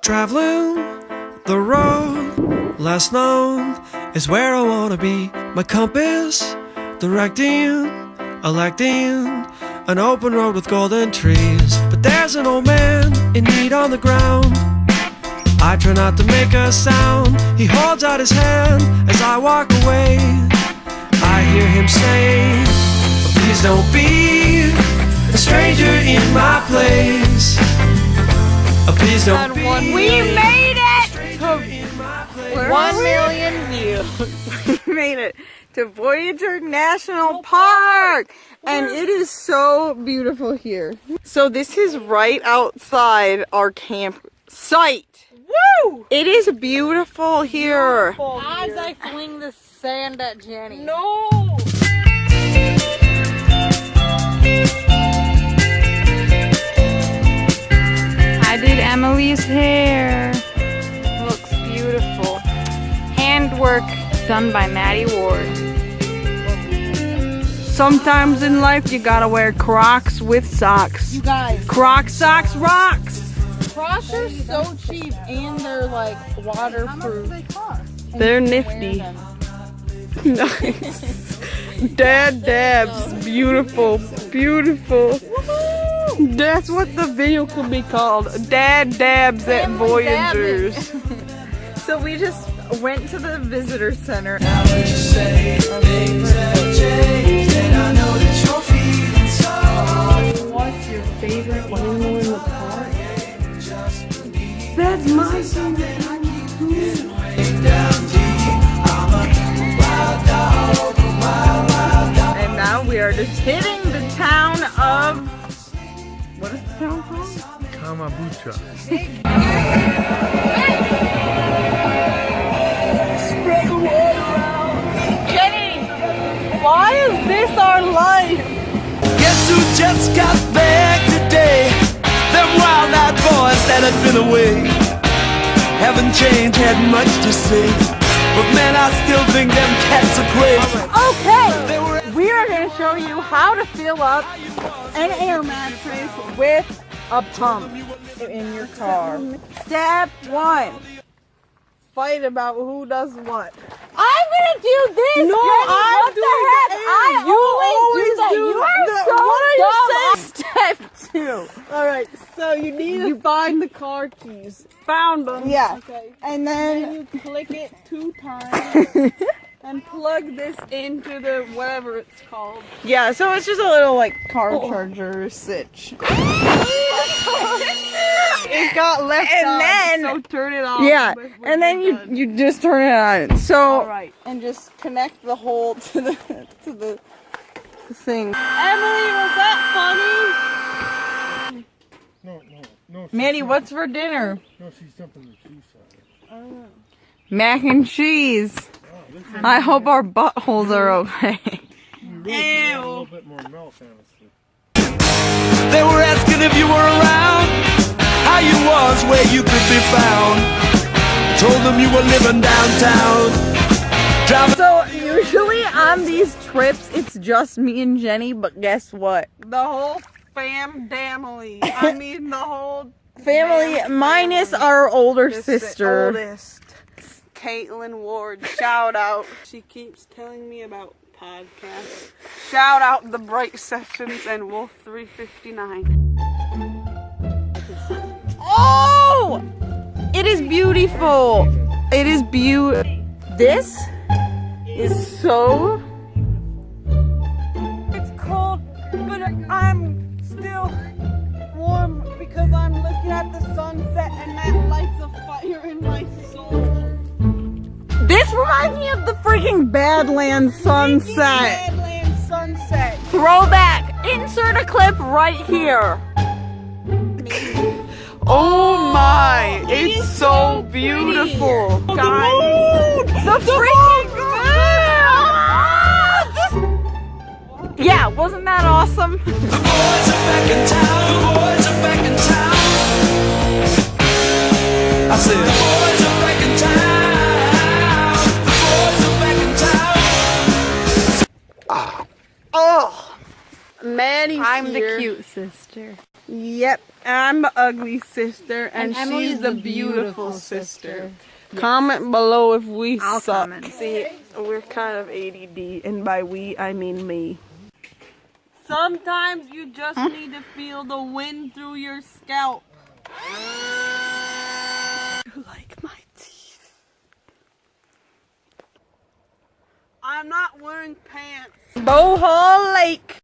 Traveling the road less known is where I wanna be. My compass directing, electing an open road with golden trees. But there's an old man in need on the ground. I try not to make a sound. He holds out his hand as I walk away. I hear him say, please don't be a stranger in my place. Please don't be. We made it to 1 million views. we made it to Voyager National Park, and it is so beautiful here. So this is right outside our campsite. Woo! It is beautiful here. As I fling the sand at Jenny. No. I did Emily's hair. Looks beautiful. Handwork done by Maddie Ward. Sometimes in life you gotta wear Crocs with socks. You guys. Croc socks rocks. Crocs are so cheap and they're like waterproof. How much do they cost? They're nifty. Nice. Dad dabs. Beautiful. Beautiful. That's what the video could be called. Dad dabs at Voyagers. So we just went to the visitor center. Now that you say things have changed, and I know that you're feeling so. What's your favorite animal in the park? That's my favorite animal. And now we are just hitting the town of... What is the town called? Kamabucha. Jenny, why is this our life? Guess who just got back today? Them wild-eyed boys that had been away haven't changed, had much to say, but man, I still think them cats are crazy. Okay, we are going to show you how to fill up an air mattress with a pump in your car. Step 1. Fight about who does what. I'm gonna do this. No, Jenny, I'm what the doing heck? the air. I You always always do do that. the- You are so what are you dumb. Step 2. Alright, so you need to find the car keys. Found them. Yeah. Okay. And Then then you click it 2 times and plug this into the whatever it's called. yeah, so it's just a little like car charger sitch. It got left And on, then- so turn it off. Yeah, when and then you're done. you just turn it on. So Alright. and just connect the hole to the thing. Emily, was that funny? No. Manny, what's for dinner? No, she's jumping the cheese side. Mac and cheese. I hope our buttholes are okay. We really need a little bit more milk, honestly. They were asking if you were around, how you was, where you could be found. Told them you were living downtown. Driving. So usually on these trips it's just me and Jenny, but guess what? The whole fam-damily. I mean the whole Family minus our older sister. oldest. Caitlin Ward. Shout out. She keeps telling me about podcasts. Shout out the Bright Sessions and Wolf 359. Oh! It is beautiful. It is beautiful. This is so... It's cold, but I'm still warm because I'm looking at the sunset and that lights a fire in my soul. This reminds me of the freaking Badlands sunset. Badlands sunset. Throwback. Insert a clip right here. Oh my! It's so beautiful. Guys, the freaking moon! Yeah, wasn't that awesome? The boys are back in town. The boys are back in town. I said, the boys are back in town. The boys are back in town. Manny I'm here. the cute sister. Yep, I'm the ugly sister, and Emily's she's the the beautiful beautiful sister. Yes. Comment below if we I'll suck. comment. See, we're kind of ADD, and by we, I mean me. Sometimes you just need to feel the wind through your scalp. You like my teeth? I'm not wearing pants. Bohol Lake.